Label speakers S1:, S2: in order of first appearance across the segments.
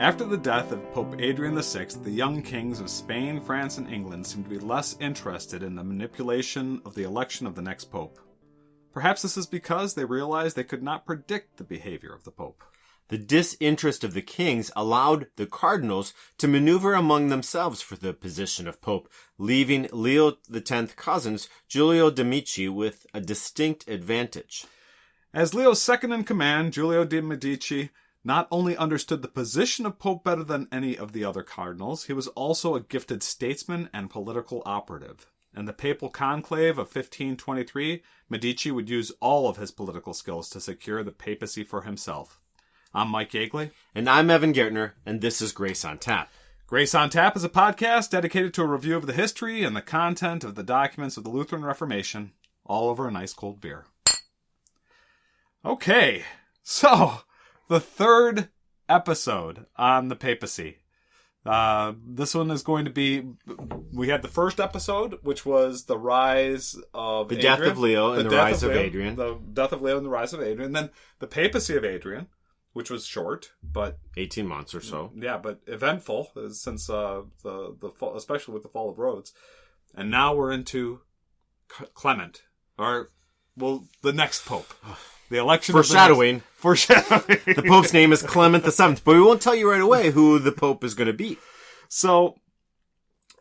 S1: After the death of Pope Adrian VI, the young kings of Spain, France, and England seemed to be less interested in the manipulation of the election of the next pope. Perhaps this is because they realized they could not predict the behavior of the pope.
S2: The disinterest of the kings allowed the cardinals to maneuver among themselves for the position of pope, leaving Leo X's cousins, Giulio de Medici, with a distinct advantage.
S1: As Leo's second-in-command, Giulio de Medici not only understood the position of pope better than any of the other cardinals, he was also a gifted statesman and political operative. In the papal conclave of 1523, Medici would use all of his political skills to secure the papacy for himself. I'm Mike Yeagley.
S2: And I'm Evan Gertner, and this is Grace on Tap.
S1: Grace on Tap is a podcast dedicated to a review of the history and the content of the documents of the Lutheran Reformation, all over a nice cold beer. Okay, so the third episode on the papacy. This one is going to be, we had the first episode, which was the rise of
S2: The
S1: Adrian,
S2: death of Leo and the rise of Adrian.
S1: The death of Leo and the rise of Adrian. Then the papacy of Adrian, which was short, but
S2: 18 months or so.
S1: Yeah, but eventful since the fall, especially with the fall of Rhodes. And now we're into Clement, or the next pope. The election
S2: Foreshadowing.
S1: Foreshadowing.
S2: The Pope's name is Clement VII, but we won't tell you right away who the Pope is going to be.
S1: So,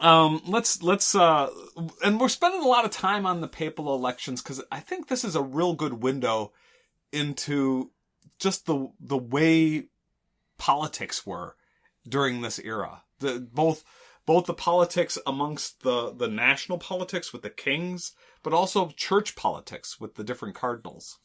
S1: let's and we're spending a lot of time on the papal elections because I think this is a real good window into just the way politics were during this era. Both the politics amongst the national politics with the kings, but also church politics with the different cardinals.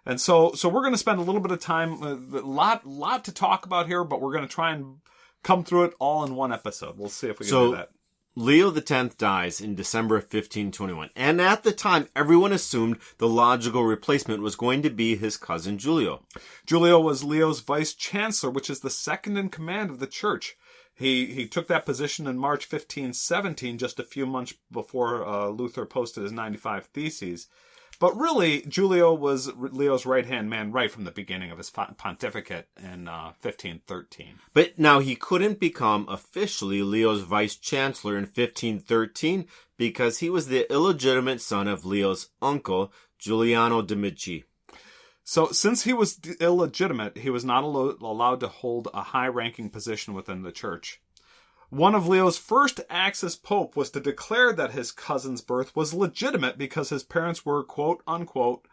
S1: And so we're going to spend a little bit of time, a lot to talk about here, but we're going to try and come through it all in one episode. We'll see if we can do that.
S2: Leo X dies in December of 1521, and at the time, everyone assumed the logical replacement was going to be his cousin Giulio.
S1: Giulio was Leo's Vice-Chancellor, which is the second in command of the church. He took that position in March 1517, just a few months before Luther posted his 95 Theses. But really, Giulio was Leo's right-hand man right from the beginning of his pontificate in 1513.
S2: But now he couldn't become officially Leo's vice-chancellor in 1513 because he was the illegitimate son of Leo's uncle, Giuliano de Medici.
S1: So since he was illegitimate, he was not allowed to hold a high-ranking position within the church. One of Leo's first acts as pope was to declare that his cousin's birth was legitimate because his parents were, quote-unquote,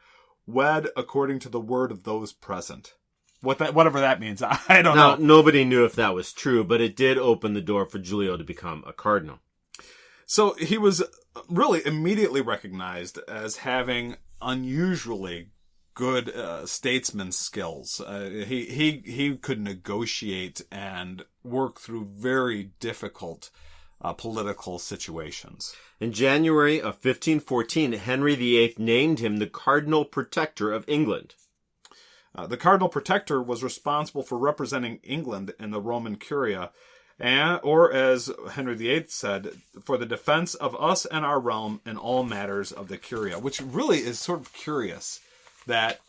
S1: wed according to the word of those present. Whatever that means, I don't know.
S2: Nobody knew if that was true, but it did open the door for Giulio to become a cardinal.
S1: So he was really immediately recognized as having unusually good statesman skills. He could negotiate and work through very difficult political situations.
S2: In January of 1514, Henry VIII named him the Cardinal Protector of England.
S1: The Cardinal Protector was responsible for representing England in the Roman Curia, or as Henry VIII said, for the defense of us and our realm in all matters of the Curia, which really is sort of curious. That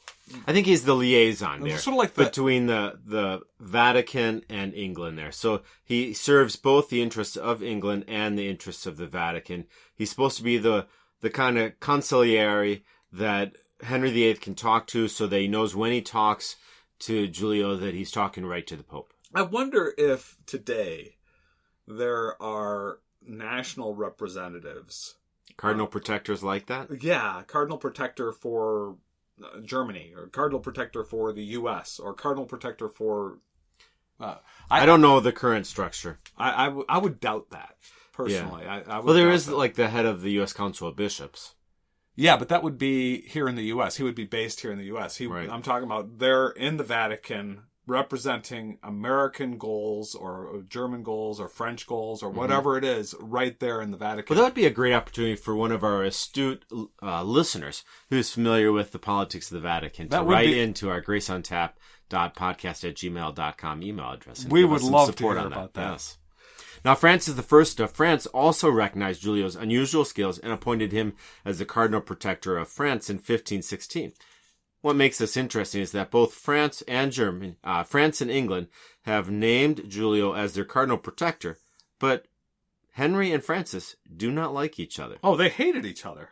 S2: I think he's the liaison there,
S1: sort of like
S2: between the Vatican and England there. So he serves both the interests of England and the interests of the Vatican. He's supposed to be the kind of consigliere that Henry VIII can talk to so that he knows when he talks to Giulio that he's talking right to the Pope.
S1: I wonder if today there are national representatives.
S2: Cardinal protectors like that?
S1: Yeah, Cardinal Protector for Germany, or Cardinal Protector for the U.S., or Cardinal Protector for...
S2: I don't know the current structure.
S1: I would doubt that, personally.
S2: Yeah. Well, there is like the head of the U.S. Council of Bishops.
S1: Yeah, but that would be here in the U.S. He would be based here in the U.S.
S2: Right.
S1: I'm talking about they're in the Vatican representing American goals or German goals or French goals or whatever it is right there in the Vatican.
S2: Well, that would be a great opportunity for one of our astute listeners who's familiar with the politics of the Vatican to write into our graceontap.podcast@gmail.com email address.
S1: We would love to hear about that.
S2: Yes. Now, Francis I of France also recognized Giulio's unusual skills and appointed him as the Cardinal Protector of France in 1516. what makes this interesting is that both France and England have named Giulio as their cardinal protector, but Henry and Francis do not like each other.
S1: Oh, they hated each other.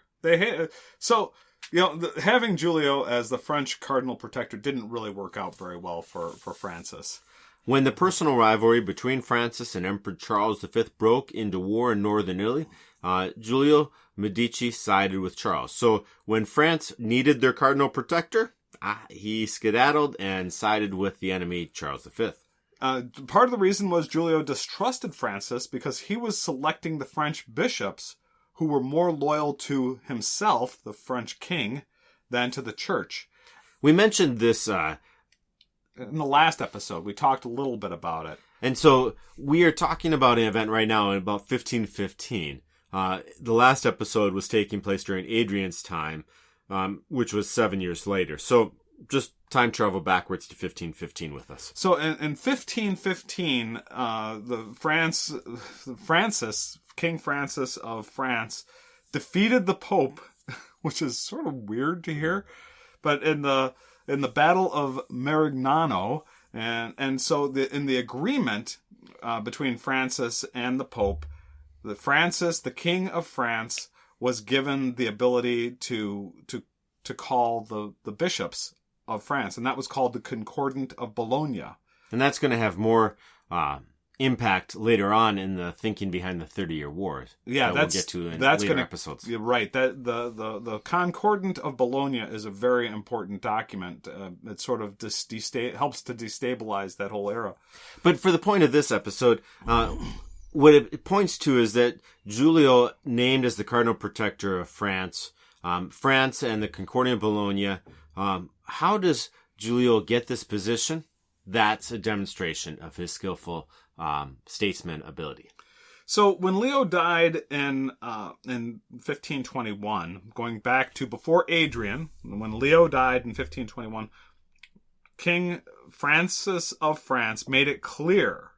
S1: So, having Giulio as the French cardinal protector didn't really work out very well for Francis.
S2: When the personal rivalry between Francis and Emperor Charles V broke into war in northern Italy, Giulio Medici sided with Charles. So when France needed their cardinal protector, he skedaddled and sided with the enemy, Charles V.
S1: Part of the reason was Giulio distrusted Francis because he was selecting the French bishops who were more loyal to himself, the French king, than to the church.
S2: We mentioned this
S1: in the last episode. We talked a little bit about it.
S2: And so we are talking about an event right now in about 1515. The last episode was taking place during Adrian's time, which was 7 years later. So just time travel backwards to 1515 with us.
S1: So in 1515, King Francis of France defeated the Pope, which is sort of weird to hear, but in the Battle of Marignano, and so in the agreement between Francis and the Pope, Francis, the King of France, was given the ability to call the bishops of France, and that was called the Concordat of Bologna.
S2: And that's going to have more impact later on in the thinking behind the 30-Year Wars.
S1: Yeah,
S2: we'll get to in later episodes.
S1: You're right. That the Concordat of Bologna is a very important document. It sort of helps to destabilize that whole era.
S2: But for the point of this episode, what it points to is that Giulio, named as the cardinal protector of France, France and the Concordat of Bologna. How does Giulio get this position? That's a demonstration of his skillful statesman ability.
S1: So when Leo died in 1521, going back to before Adrian, when Leo died in 1521, King Francis of France made it clear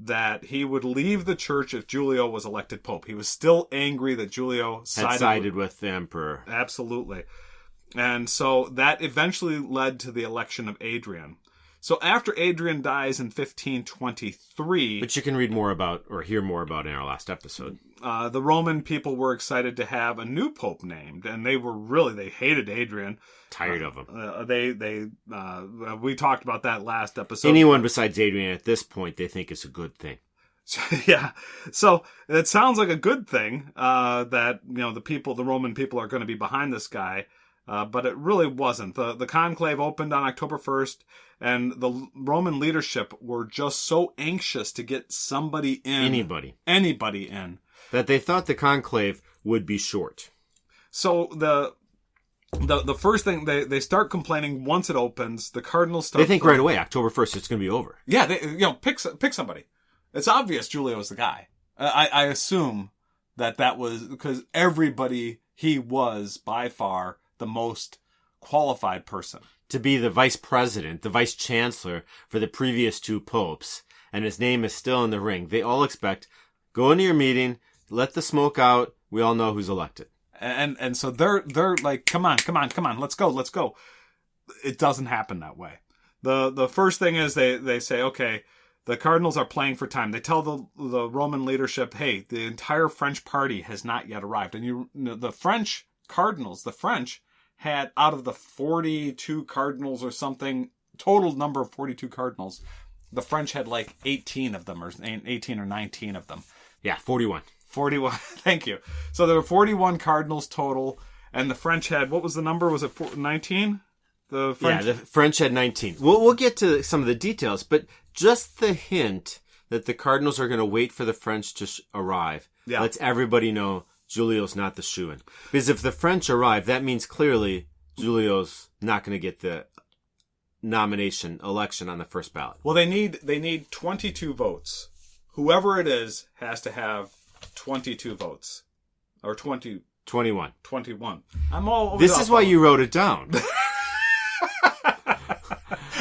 S1: that he would leave the church if Giulio was elected pope. He was still angry that Giulio sided with the emperor. Absolutely. And so that eventually led to the election of Adrian. So after Adrian dies in 1523...
S2: Which you can read more about or hear more about in our last episode.
S1: The Roman people were excited to have a new pope named, and they hated Adrian.
S2: Tired of him.
S1: We talked about that last episode.
S2: Anyone besides Adrian at this point, they think is a good thing.
S1: Yeah. So it sounds like a good thing that, the Roman people are going to be behind this guy. But it really wasn't. The conclave opened on October 1st, and the Roman leadership were just so anxious to get somebody in. Anybody in.
S2: That they thought the conclave would be short.
S1: So the first thing, they start complaining once it opens, the cardinals start...
S2: They think right away, October 1st, it's going to be over.
S1: Yeah, pick somebody. It's obvious Giulio was the guy. I assume that was because he was by far the most qualified person
S2: to be the vice president, the vice-chancellor for the previous two popes, and his name is still in the ring. They all expect, go into your meeting, let the smoke out, we all know who's elected.
S1: And so they're like, come on, let's go. It doesn't happen that way. The first thing is they say, okay, the cardinals are playing for time. They tell the Roman leadership, hey, the entire French party has not yet arrived. And the French cardinals, had, out of the 42 cardinals or something, total number of 42 cardinals, the French had like 18 of them, or 18 or 19 of them.
S2: Yeah, 41.
S1: 41, thank you. So there were 41 cardinals total, and the French had, what was the number? Was it 19? The
S2: French had 19. We'll get to some of the details, but just the hint that the cardinals are going to wait for the French to arrive lets everybody know Giulio's not the shoo-in. Because if the French arrive, that means clearly Giulio's not going to get the election on the first ballot.
S1: Well, they need 22 votes. Whoever it is has to have 22 votes. Or
S2: 21.
S1: I'm all...
S2: This is why you wrote it down.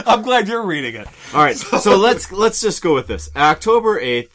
S1: I'm glad you're reading it.
S2: All right, so let's just go with this. October 8th,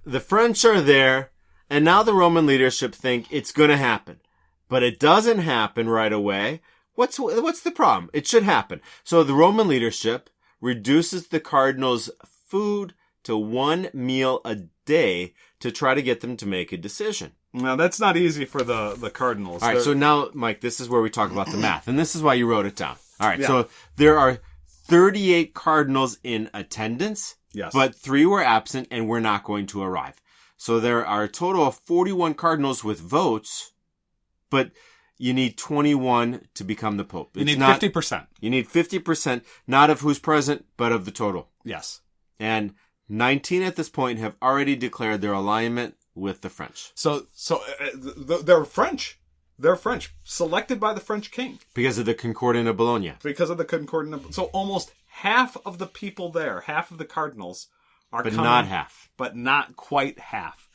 S2: the French are there, and now the Roman leadership think it's going to happen. But it doesn't happen right away. What's the problem? It should happen. So the Roman leadership reduces the cardinals' food to 1 meal a day to try to get them to make a decision.
S1: Now, that's not easy for the cardinals.
S2: All right, so now, Mike, this is where we talk about the math, and this is why you wrote it down. All right,
S1: Yeah.
S2: so there are 38 cardinals in attendance,
S1: Yes.
S2: but 3 were absent and were not going to arrive. So there are a total of 41 cardinals with votes, but you need 21 to become the Pope.
S1: You need 50%.
S2: You need 50%, not of who's present, but of the total.
S1: Yes.
S2: And 19 at this point have already declared their alignment with the French.
S1: So they're French. They're French, selected by the French king.
S2: Because of the Concordant of Bologna.
S1: Because of the Concordant. So almost half of the people there, half of the cardinals, are
S2: But
S1: coming,
S2: not half.
S1: but not quite half.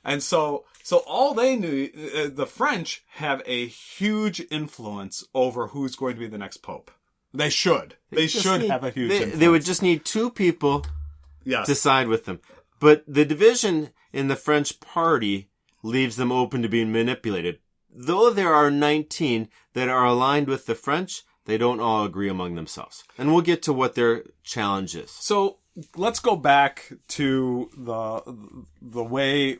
S1: And so all they knew, the French have a huge influence over who's going to be the next pope. They should. They should have a huge influence.
S2: They would just need 2 people
S1: Yes.
S2: to side with them. But the division in the French party leaves them open to being manipulated. Though there are 19 that are aligned with the French, they don't all agree among themselves. And we'll get to what their challenge is.
S1: So let's go back to the way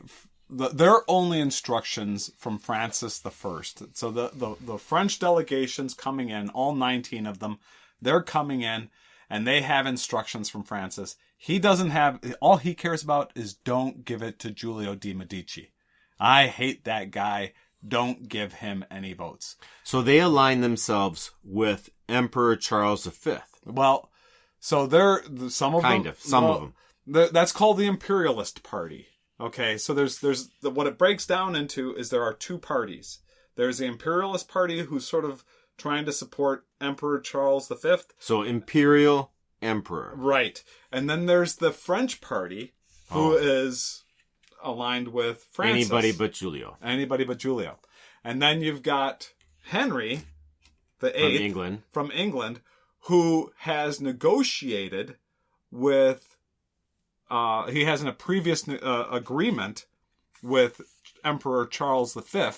S1: their only instructions from Francis I. So the French delegations coming in, all 19 of them, they're coming in and they have instructions from Francis. He doesn't have, all he cares about is don't give it to Giulio de Medici. I hate that guy. Don't give him any votes.
S2: So they align themselves with Emperor Charles V.
S1: Well, so they're some of them. That's called the Imperialist Party. Okay, so there's what it breaks down into is there are 2 parties. There's the Imperialist Party who's sort of trying to support Emperor Charles V.
S2: So Imperial Emperor.
S1: Right. And then there's the French Party who is aligned with Francis.
S2: Anybody but Giulio.
S1: Anybody but Giulio. And then you've got Henry the VIII from England who has negotiated with he has in a previous agreement with Emperor Charles V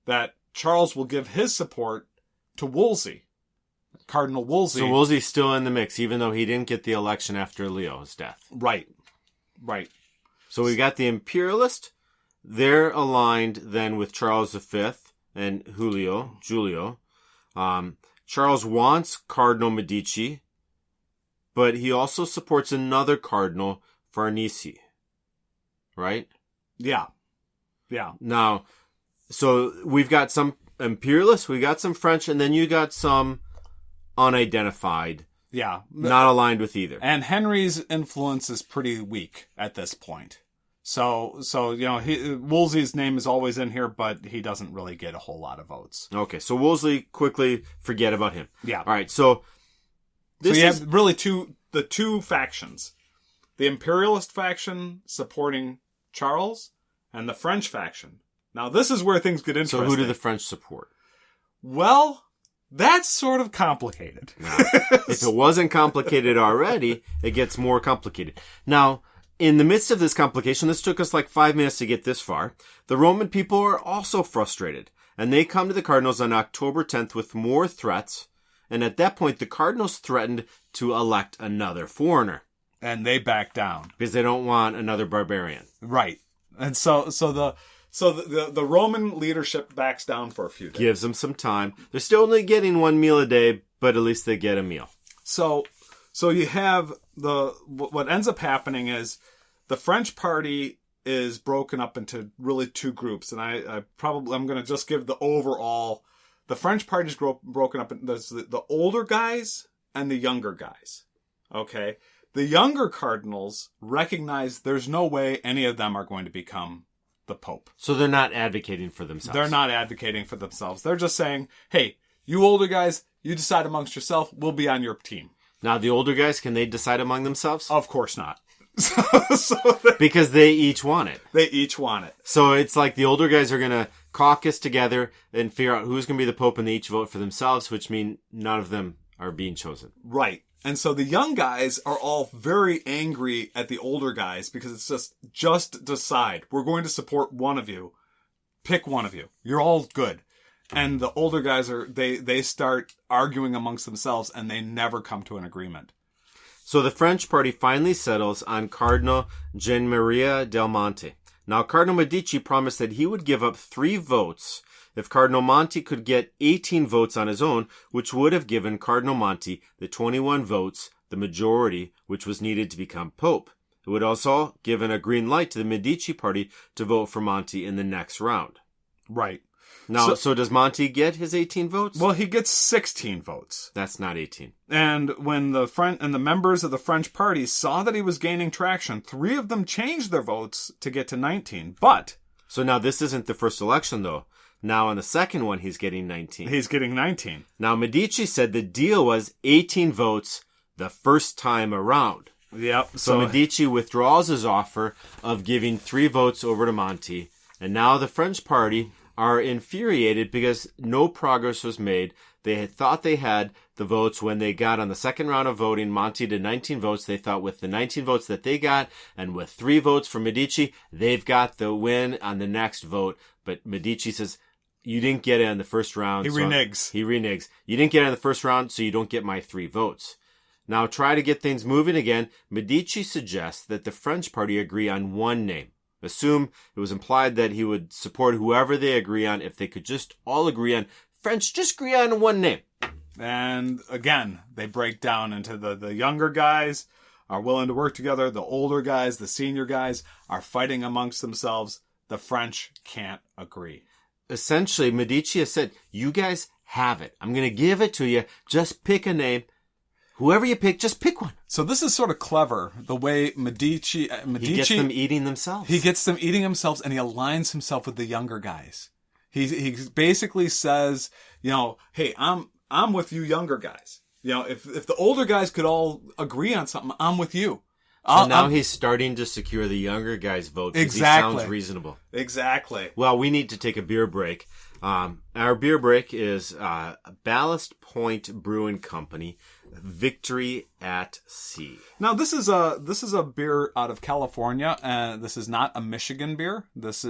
S1: that Charles will give his support to Wolsey, Cardinal Wolsey.
S2: So Wolsey's still in the mix, even though he didn't get the election after Leo's death.
S1: Right.
S2: So we got the Imperialist. They're aligned then with Charles V and Giulio. Charles wants Cardinal Medici, but he also supports another cardinal, Farnese. Right?
S1: Yeah.
S2: Now, so we've got some Imperialists, we got some French, and then you got some unidentified.
S1: Yeah.
S2: Not aligned with either.
S1: And Henry's influence is pretty weak at this point. So Wolsey's name is always in here, but he doesn't really get a whole lot of votes.
S2: Okay, so Wolsey, quickly forget about him.
S1: Yeah.
S2: All right, so
S1: you have really the two factions. The Imperialist faction supporting Charles and the French faction. Now, this is where things get interesting.
S2: So who do the French support?
S1: Well, that's sort of complicated.
S2: Now, if it wasn't complicated already, it gets more complicated. Now, in the midst of this complication, this took us like 5 minutes to get this far, the Roman people are also frustrated, and they come to the cardinals on October 10th with more threats, and at that point, the cardinals threatened to elect another foreigner.
S1: And they back down.
S2: Because they don't want another barbarian.
S1: Right. And so the Roman leadership backs down for a few days.
S2: Gives them some time. They're still only getting 1 meal a day, but at least they get a meal. So you have what ends up happening is the French party is broken up into really 2 groups. And I'm going to just give the overall. The French party is broken up into the older guys and the younger guys. Okay. The younger cardinals recognize there's no way any of them are going to become the Pope. So they're not advocating for themselves.
S1: They're not advocating for themselves. They're just saying, hey, you older guys, you decide amongst yourself. We'll be on your team.
S2: Now, the older guys, can they decide among themselves?
S1: Of course not.
S2: Because they each want it.
S1: They each want it.
S2: So it's like the older guys are going to caucus together and figure out who's going to be the Pope, and they each vote for themselves, which means none of them are being chosen.
S1: Right. And so the young guys are all very angry at the older guys because it's just decide. We're going to support one of you. Pick one of you. You're all good. and the older guys they start arguing amongst themselves, and they never come to an agreement.
S2: So the French party finally settles on Cardinal Gianmaria del Monte. Now, Cardinal Medici promised that he would give up 3 votes if Cardinal Monti could get 18 votes on his own, which would have given Cardinal Monti the 21 votes, the majority which was needed to become Pope. It would also given a green light to the Medici party to vote for Monti in the next round.
S1: Right.
S2: Now, so does Monti get his 18 votes?
S1: Well, he gets 16 votes.
S2: That's not 18.
S1: And when the members of the French party saw that he was gaining traction, 3 of them changed their votes to get to 19. But
S2: so now this isn't the first election, though. Now on the second one, he's getting 19.
S1: He's getting 19.
S2: Now Medici said the deal was 18 votes the first time around.
S1: Yep.
S2: So Medici withdraws his offer of giving 3 votes over to Monti, and now the French party are infuriated because no progress was made. They had thought they had the votes when they got on the second round of voting. Monti did 19 votes. They thought with the 19 votes that they got and with 3 votes from Medici, they've got the win on the next vote. But Medici says, you didn't get it in the first round.
S1: He reneges.
S2: You didn't get it in the first round, so you don't get my 3 votes. Now try to get things moving again. Medici suggests that the French party agree on one name. Assume it was implied that he would support whoever they agree on if they could just all agree on French, just agree on one name.
S1: And again, they break down into the younger guys are willing to work together. The older guys, the senior guys are fighting amongst themselves. The French can't agree.
S2: Essentially, Medici has said, you guys have it. I'm going to give it to you. Just pick a name. Whoever you pick, just pick one.
S1: So this is sort of clever, the way Medici...
S2: He gets them eating themselves.
S1: He gets them eating themselves, and he aligns himself with the younger guys. He basically says, hey, I'm with you younger guys. If the older guys could all agree on something, I'm with you.
S2: So now he's starting to secure the younger guys' vote.
S1: Exactly.
S2: He sounds reasonable.
S1: Exactly.
S2: Well, we need to take a beer break. Our beer break is Ballast Point Brewing Company, Victory at Sea. Now,
S1: this is a beer out of California, and this is not a Michigan beer. This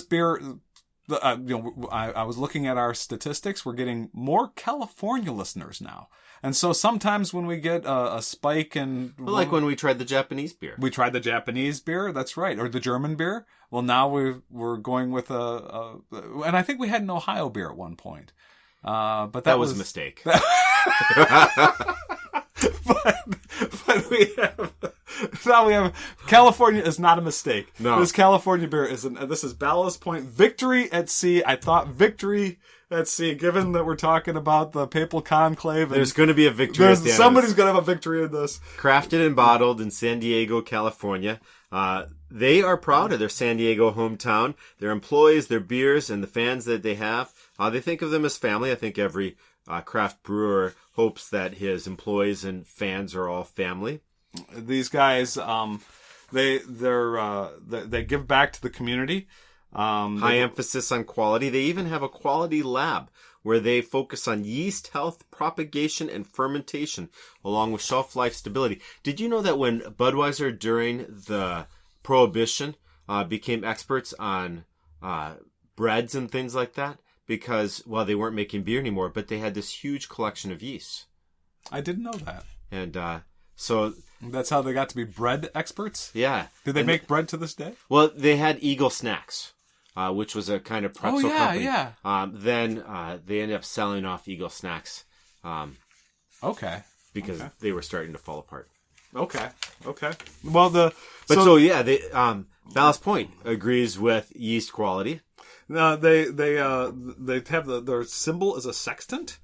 S1: beer. I was looking at our statistics. We're getting more California listeners now. And so sometimes when we get a spike in...
S2: Well, like when we tried the Japanese beer.
S1: We tried the Japanese beer, that's right. Or the German beer. Well, now we're going with and I think we had an Ohio beer at one point. But that
S2: was a mistake.
S1: but we have California is not a mistake.
S2: No.
S1: This California beer this is Ballast Point Victory at Sea. I thought Victory at Sea, given that we're talking about the papal conclave.
S2: There's going to be a victory at the end.
S1: Somebody's going to have a victory in this.
S2: Crafted and bottled in San Diego, California. They are proud of their San Diego hometown, their employees, their beers, and the fans that they have. They think of them as family. I think every craft brewer hopes that his employees and fans are all family.
S1: These guys, they give back to the community.
S2: High emphasis on quality. They even have a quality lab where they focus on yeast health, propagation, and fermentation, along with shelf life stability. Did you know that when Budweiser, during the Prohibition, became experts on breads and things like that? Because, well, they weren't making beer anymore, but they had this huge collection of yeast.
S1: I didn't know that.
S2: And so...
S1: That's how they got to be bread experts?
S2: Yeah.
S1: Do they make bread to this day?
S2: Well, they had Eagle Snacks, which was a kind of pretzel company.
S1: Yeah.
S2: Then they ended up selling off Eagle Snacks.
S1: Okay.
S2: Because they were starting to fall apart.
S1: Okay. Well,
S2: Ballast Point agrees with yeast quality.
S1: They have their symbol is a sextant.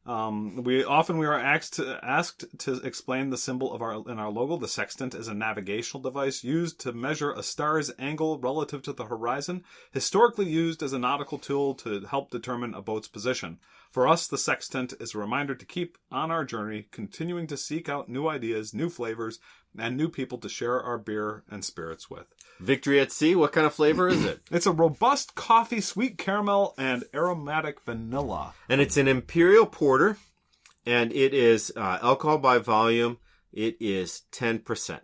S1: We are asked to explain the symbol in our logo. The sextant is a navigational device used to measure a star's angle relative to the horizon, historically used as a nautical tool to help determine a boat's position. For us, the sextant is a reminder to keep on our journey, continuing to seek out new ideas, new flavors, and new people to share our beer and spirits with.
S2: Victory at Sea, what kind of flavor is it?
S1: It's a robust coffee, sweet caramel, and aromatic vanilla.
S2: And it's an imperial porter, and it is alcohol by volume. It is 10%.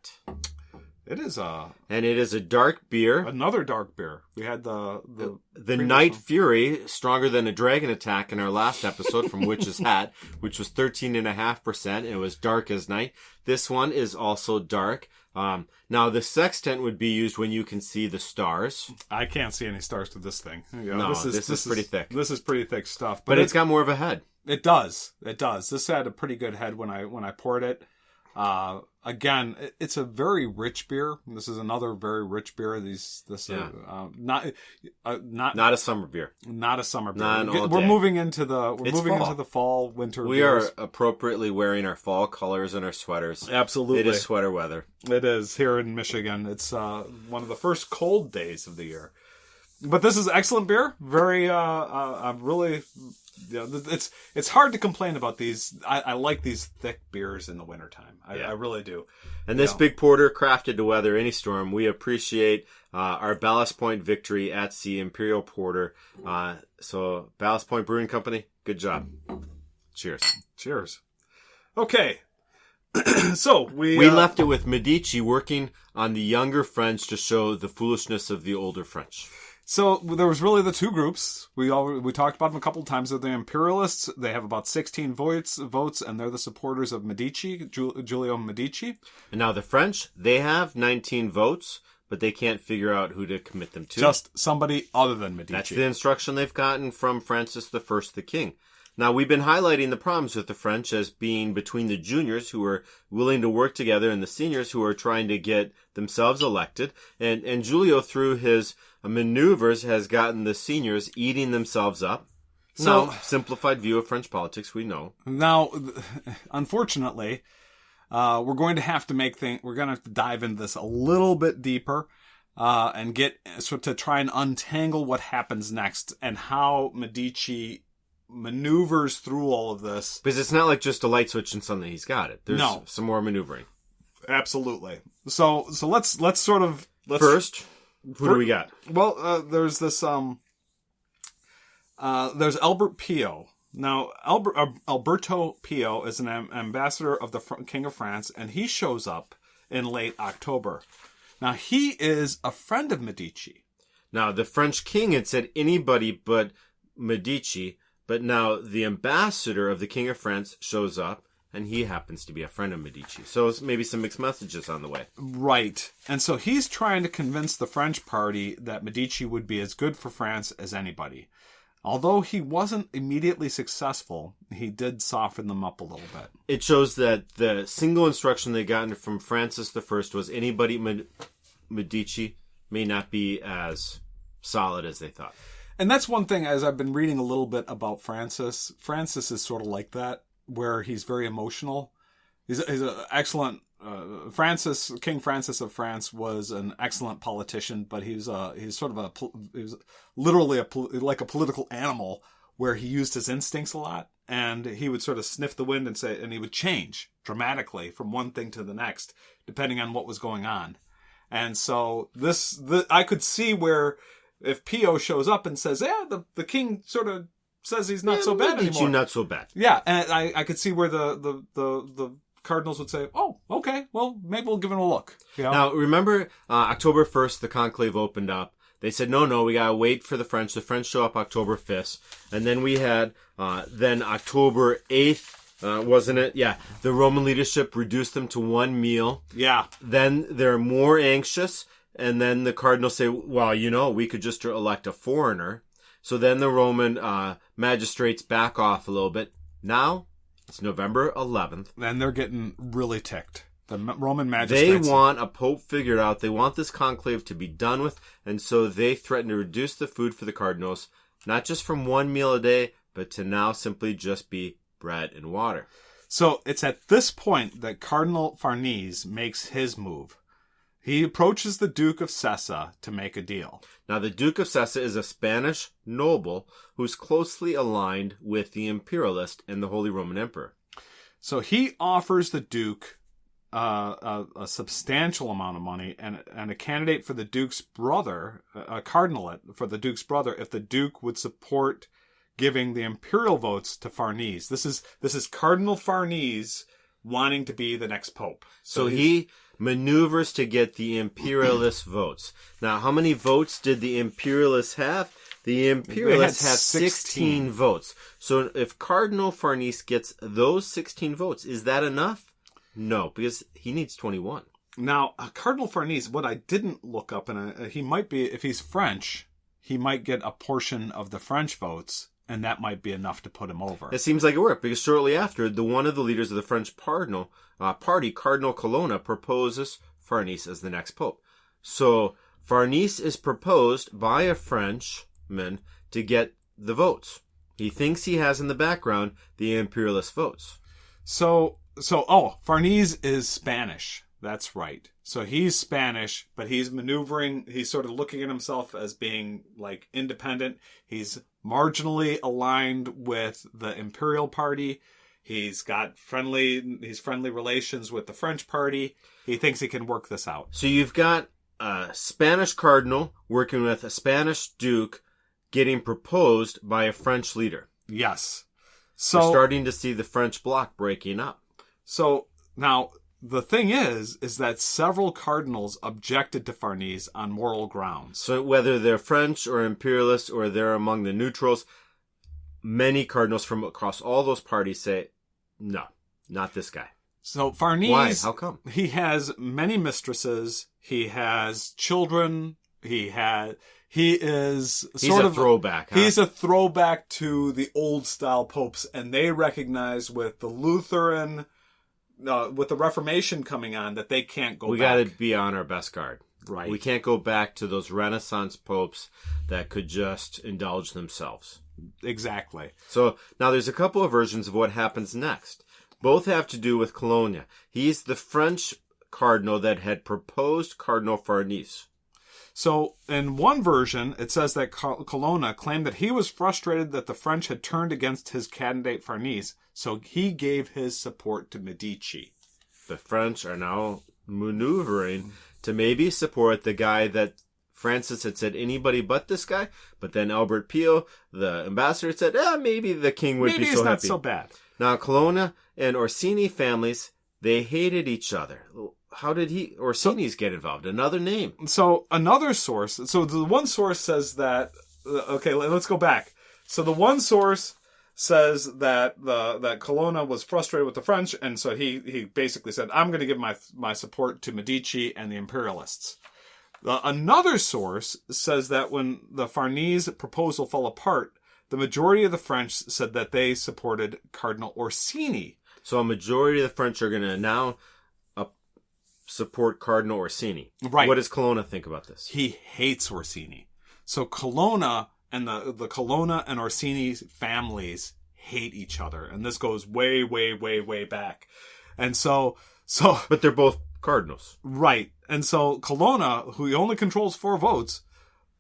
S1: It is
S2: and it is a dark beer.
S1: Another dark beer. We had the
S2: Night Fury, stronger than a dragon attack in our last episode from Witch's Hat, which was 13.5%. It was dark as night. This one is also dark. Now the sextant would be used when you can see the stars.
S1: I can't see any stars with this thing.
S2: No, this is pretty thick.
S1: This is pretty thick stuff.
S2: But it's got more of a head.
S1: It does. It does. This had a pretty good head when I poured it. Again, it's a very rich beer. This is another very rich beer. Not
S2: a summer beer.
S1: Not a summer beer.
S2: Not an all
S1: We're
S2: day.
S1: moving into the fall, winter.
S2: We
S1: beers.
S2: are appropriately wearing our fall colors and our sweaters.
S1: Absolutely.
S2: It is sweater weather.
S1: It is here in Michigan. It's one of the first cold days of the year. But this is excellent beer. Very, I'm really. Yeah, it's hard to complain about these. I like these thick beers in the wintertime. I really do.
S2: And this big porter, crafted to weather any storm. We appreciate our Ballast Point victory at sea, Imperial Porter. So Ballast Point Brewing Company, good job. Cheers.
S1: Cheers. Okay. So we
S2: left it with Medici working on the younger French to show the foolishness of the older French.
S1: So there was really the two groups. We talked about them a couple of times. They're the imperialists. They have about 16 votes, and they're the supporters of Medici, Giulio Medici.
S2: And now the French, they have 19 votes, but they can't figure out who to commit them to.
S1: Just somebody other than Medici.
S2: That's the instruction they've gotten from Francis I, the king. Now, we've been highlighting the problems with the French as being between the juniors who are willing to work together and the seniors who are trying to get themselves elected. And Giulio, through his maneuvers, has gotten the seniors eating themselves up. So, simplified view of French politics, we know.
S1: Now, unfortunately, we're going to have to dive into this a little bit deeper and to try and untangle what happens next and how Medici maneuvers through all of this.
S2: Because it's not like just a light switch and suddenly he's got it. There's some more maneuvering.
S1: Absolutely. So let's
S2: First, who do we got?
S1: Well, there's this there's Albert Pio. Now, Alberto Pio is an ambassador of the King of France, and he shows up in late October. Now, he is a friend of Medici.
S2: Now, the French king had said anybody but Medici. But now the ambassador of the King of France shows up, and he happens to be a friend of Medici. So it's maybe some mixed messages on the way.
S1: Right. And so he's trying to convince the French party that Medici would be as good for France as anybody. Although he wasn't immediately successful, he did soften them up a little bit.
S2: It shows that the single instruction they got from Francis I was anybody Medici may not be as solid as they thought.
S1: And that's one thing, as I've been reading a little bit about Francis. Francis is sort of like that, where he's very emotional. He's an excellent... King Francis of France was an excellent politician, but he was literally like a political animal, where he used his instincts a lot, and he would sort of sniff the wind and he would change dramatically from one thing to the next, depending on what was going on. And so I could see where, if Pio shows up and says, the king sort of says he's not so bad anymore.
S2: Not so bad.
S1: Yeah, and I could see where the cardinals would say, oh, okay, well, maybe we'll give him a look. You know?
S2: Now, remember, October 1st, the conclave opened up. They said, no, we gotta wait for the French. The French show up October 5th. And then we had, then October 8th, wasn't it? Yeah. The Roman leadership reduced them to one meal.
S1: Yeah.
S2: Then they're more anxious. And then the cardinals say, well, we could just elect a foreigner. So then the Roman magistrates back off a little bit. Now, it's November 11th.
S1: And they're getting really ticked. The Roman magistrates.
S2: They want a pope figured out. They want this conclave to be done with. And so they threaten to reduce the food for the cardinals, not just from one meal a day, but to now simply just be bread and water.
S1: So it's at this point that Cardinal Farnese makes his move. He approaches the Duke of Sessa to make a deal.
S2: Now, the Duke of Sessa is a Spanish noble who's closely aligned with the imperialist and the Holy Roman Emperor.
S1: So he offers the Duke a substantial amount of money and a candidate for the Duke's brother, a cardinalate for the Duke's brother, if the Duke would support giving the imperial votes to Farnese. This is Cardinal Farnese wanting to be the next pope.
S2: So he maneuvers to get the imperialist votes. Now, how many votes did the imperialists have? The imperialists have 16 votes. So if Cardinal Farnese gets those 16 votes, is that enough? No, because he needs 21.
S1: Now, Cardinal Farnese, what I didn't look up, and he might be, if he's French, he might get a portion of the French votes, and that might be enough to put him over.
S2: It seems like it worked, because shortly after, one of the leaders of the French party, Cardinal Colonna, proposes Farnese as the next pope. So Farnese is proposed by a Frenchman to get the votes. He thinks he has in the background the imperialist votes.
S1: Farnese is Spanish. That's right. So he's Spanish, but he's maneuvering. He's sort of looking at himself as being like independent. He's marginally aligned with the imperial party. He's got friendly relations with the French party. He thinks he can work this out.
S2: So you've got a Spanish cardinal working with a Spanish duke getting proposed by a French leader.
S1: Yes.
S2: So we're starting to see the French bloc breaking up.
S1: So now the thing is that several cardinals objected to Farnese on moral grounds.
S2: So whether they're French or imperialists or they're among the neutrals, many cardinals from across all those parties say, no, not this guy.
S1: So Farnese...
S2: Why? How come?
S1: He has many mistresses. He has children. He's a
S2: throwback. Huh?
S1: He's a throwback to the old style popes, and they recognize with the Lutheran... with the Reformation coming on, that they can't go back.
S2: We got to be on our best guard.
S1: Right.
S2: We can't go back to those Renaissance popes that could just indulge themselves.
S1: Exactly.
S2: So now there's a couple of versions of what happens next. Both have to do with Colonna. He's the French cardinal that had proposed Cardinal Farnese.
S1: So in one version, it says that Colonna claimed that he was frustrated that the French had turned against his candidate Farnese, so he gave his support to Medici.
S2: The French are now maneuvering to maybe support the guy that Francis had said anybody but this guy, but then Albert Pio, the ambassador, said, maybe the king would be so happy.
S1: Maybe it's not so bad.
S2: Now, Colonna and Orsini families, they hated each other. How did Orsini's get involved? Another name.
S1: So another source. So the one source says that. Okay, let's go back. So the one source says that that Colonna was frustrated with the French, and so he basically said, "I'm going to give my support to Medici and the imperialists." Another source says that when the Farnese proposal fell apart, the majority of the French said that they supported Cardinal Orsini.
S2: So a majority of the French are going to now support Cardinal Orsini.
S1: Right.
S2: What does Colonna think about this?
S1: He hates Orsini. So Colonna and the Colonna and Orsini families hate each other. And this goes way, way, way, way back. And so
S2: but they're both cardinals.
S1: Right. And so Colonna, who he only controls 4 votes,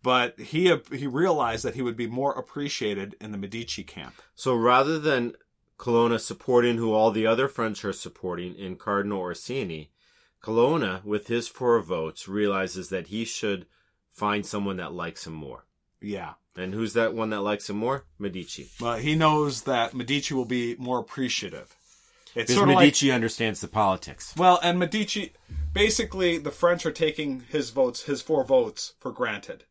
S1: but he realized that he would be more appreciated in the Medici camp.
S2: So rather than Colonna supporting who all the other French are supporting in Cardinal Orsini, Colonna, with his 4 votes, realizes that he should find someone that likes him more.
S1: Yeah.
S2: And who's that one that likes him more? Medici.
S1: Well, he knows that Medici will be more appreciative. It's
S2: because
S1: sort of
S2: Medici understands the politics.
S1: Well, and Medici, basically, the French are taking his 4 votes, for granted.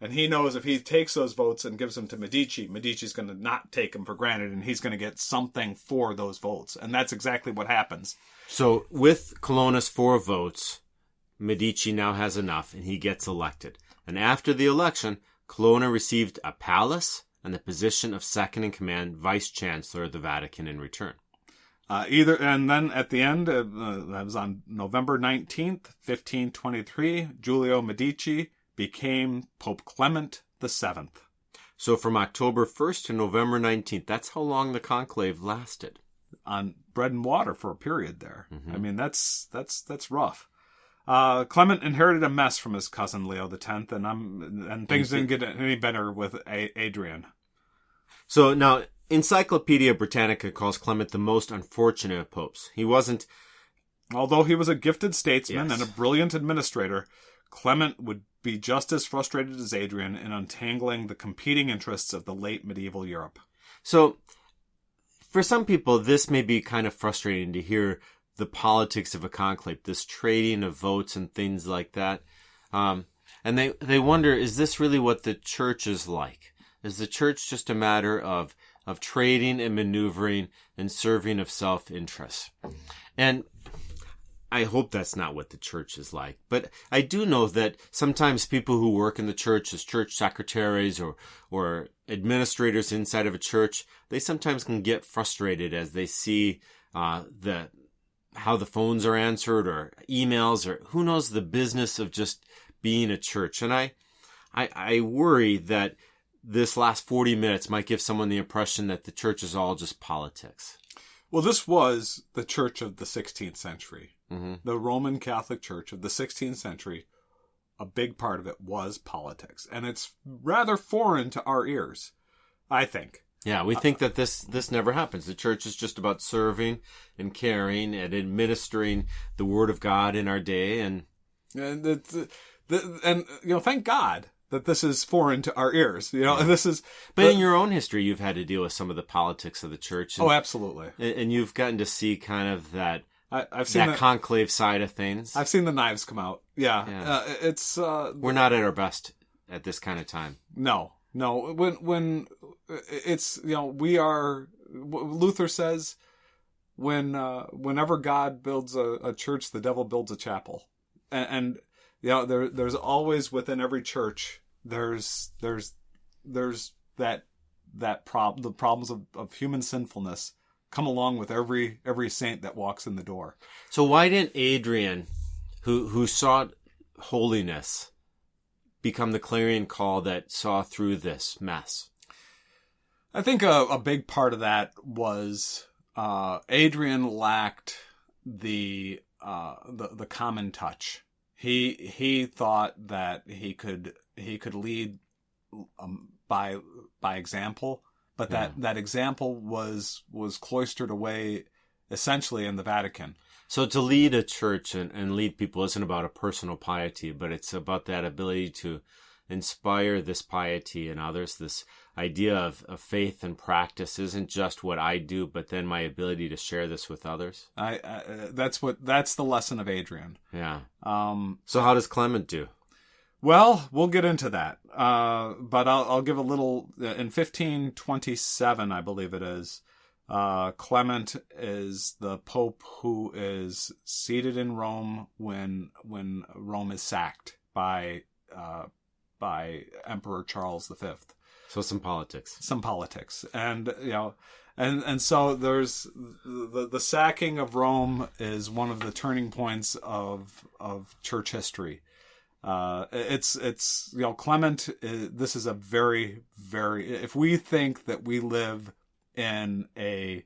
S1: And he knows if he takes those votes and gives them to Medici, Medici's going to not take them for granted, and he's going to get something for those votes. And that's exactly what happens.
S2: So with Colonna's 4 votes, Medici now has enough, and he gets elected. And after the election, Colonna received a palace and the position of second-in-command Vice-Chancellor of the Vatican in return.
S1: And then at the end, that was on November 19th, 1523, Giulio Medici became Pope Clement VII.
S2: So from October 1st to November 19th, that's how long the conclave lasted.
S1: On bread and water for a period there.
S2: Mm-hmm.
S1: I mean, that's rough. Clement inherited a mess from his cousin Leo X, and things didn't get any better with Adrian.
S2: So now, Encyclopedia Britannica calls Clement the most unfortunate of popes. He wasn't...
S1: Although he was a gifted statesman
S2: Yes.
S1: and a brilliant administrator, Clement would be just as frustrated as Adrian in untangling the competing interests of the late medieval Europe.
S2: So, for some people, this may be kind of frustrating to hear the politics of a conclave, this trading of votes and things like that. And they wonder, is this really what the church is like? Is the church just a matter of trading and maneuvering and serving of self-interest? And I hope that's not what the church is like. But I do know that sometimes people who work in the church as church secretaries or administrators inside of a church, they sometimes can get frustrated as they see how the phones are answered or emails or who knows, the business of just being a church. And I worry that this last 40 minutes might give someone the impression that the church is all just politics.
S1: Well, this was the church of the 16th century.
S2: Mm-hmm.
S1: The Roman Catholic Church of the 16th century, a big part of it was politics. And it's rather foreign to our ears, I think.
S2: Yeah, we think that this never happens. The church is just about serving and caring and administering the Word of God in our day. And
S1: thank God that this is foreign to our ears. This is.
S2: But in your own history, you've had to deal with some of the politics of the church. And,
S1: absolutely.
S2: And you've gotten to see kind of that.
S1: I've seen
S2: that conclave side of things.
S1: I've seen the knives come out. Yeah. It's.
S2: We're not at our best at this kind of time.
S1: No. When it's we are. Luther says, whenever God builds a church, the devil builds a chapel, and there's always within every church there's the problems of human sinfulness come along with every saint that walks in the door.
S2: So why didn't Adrian, who sought holiness, become the clarion call that saw through this mess?
S1: I think a big part of that was Adrian lacked the common touch. He thought that he could lead by example, but that example was cloistered away essentially in the Vatican.
S2: So to lead a church and lead people isn't about a personal piety, but it's about that ability to inspire this piety in others. This idea of faith and practice isn't just what I do, but then my ability to share this with others.
S1: That's the lesson of Adrian.
S2: Yeah. So how does Clement do?
S1: Well, we'll get into that. But I'll give a little. In 1527, I believe it is, Clement is the Pope who is seated in Rome when Rome is sacked by Emperor Charles V.
S2: So some politics,
S1: and and so there's the sacking of Rome is one of the turning points of church history. It's Clement. This is a very, very. If we think that we live in a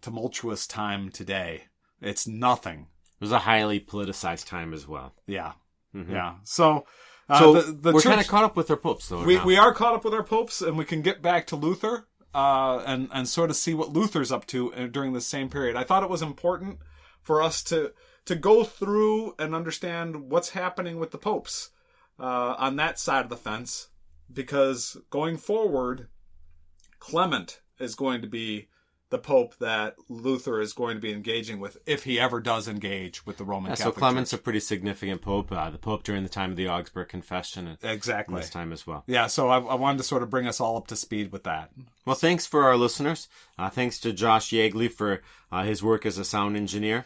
S1: tumultuous time today, it's nothing.
S2: It was a highly politicized time as well.
S1: Yeah,
S2: mm-hmm.
S1: Yeah. So
S2: we're kind of caught up with our popes, though.
S1: We are caught up with our popes, and we can get back to Luther and sort of see what Luther's up to during the same period. I thought it was important for us to go through and understand what's happening with the popes on that side of the fence, because going forward, Clement is going to be the pope that Luther is going to be engaging with, if he ever does engage with the Roman Catholic Church.
S2: So Clement's a pretty significant pope, the pope during the time of the Augsburg Confession. And
S1: exactly.
S2: This time as well.
S1: Yeah, so I wanted to sort of bring us all up to speed with that.
S2: Well, thanks for our listeners. Thanks to Josh Yeagley for his work as a sound engineer.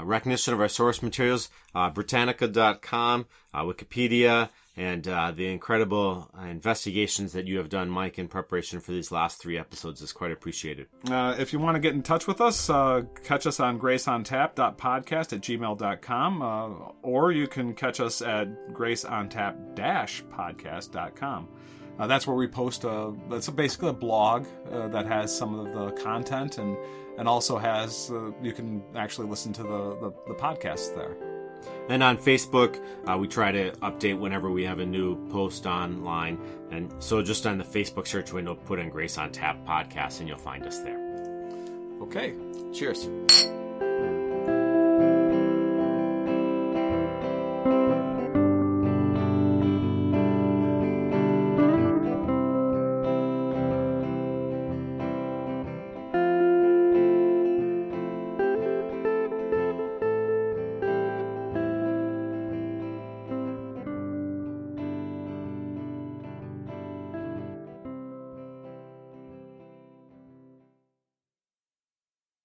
S2: Recognition of our source materials, Britannica.com, Wikipedia, and the incredible investigations that you have done, Mike, in preparation for these last 3 episodes is quite appreciated.
S1: If you want to get in touch with us, catch us on graceontap.podcast@gmail.com, or you can catch us at graceontap-podcast.com. That's where we post it's basically a blog that has some of the content and also has you can actually listen to the podcasts there.
S2: And on Facebook, we try to update whenever we have a new post online. And so just on the Facebook search window, put in Grace on Tap Podcast and you'll find us there.
S1: Okay.
S2: Cheers.